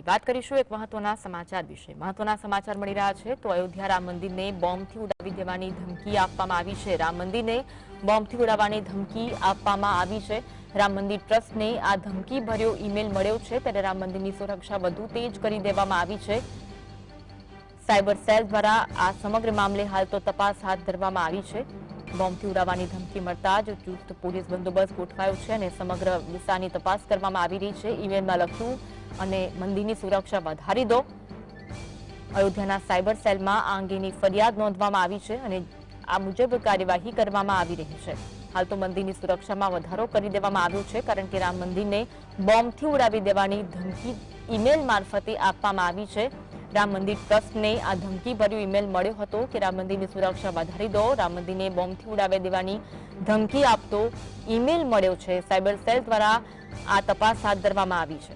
વાત કરીશું એક મહત્વના સમાચાર વિશે। મહત્વના સમાચાર મળી રહ્યા છે તો અયોધ્યા રામ મંદિરને બોમ્બથી ઉડાવી દેવાની ધમકી આપવામાં આવી છે। રામ મંદિરને બોમ્બથી ઉડાવવાની ધમકી આપવામાં આવી છે। રામ મંદિર ટ્રસ્ટને આ ધમકી ભર્યો ઈમેલ મળ્યો છે ત્યારે રામ મંદિરની સુરક્ષા વધુ તેજ કરી દેવામાં આવી છે। સાયબર સેલ દ્વારા આ સમગ્ર મામલે હાલ તો તપાસ હાથ ધરવામાં આવી છે। બોમ્બથી ઉડાવવાની ધમકી મળતા જ ચુસ્ત પોલીસ બંદોબસ્ત ગોઠવાયો છે અને સમગ્ર વિસ્તારની તપાસ કરવામાં આવી રહી છે। ઈમેલમાં લખ્યું અને મંદિરની સુરક્ષા વધારી દો। અયોધ્યાના સાયબર સેલમાં આ અંગેની ફરિયાદ નોંધવામાં આવી છે અને આ મુજબ કાર્યવાહી કરવામાં આવી રહી છે। હાલ તો મંદિરની સુરક્ષામાં વધારો કરી દેવામાં આવ્યો છે કારણ કે રામ મંદિરને બોમ્બથી ઉડાવી દેવાની ધમકી ઈમેલ મારફતે આપવામાં આવી છે। રામ મંદિર ટ્રસ્ટને આ ધમકી ભર્યો ઈમેલ મળ્યો હતો કે રામ મંદિરની સુરક્ષા વધારી દો। રામ મંદિરને બોમ્બથી ઉડાવી દેવાની ધમકી આપતો ઈમેલ મળ્યો છે। સાયબર સેલ દ્વારા આ તપાસ હાથ ધરવામાં આવી છે।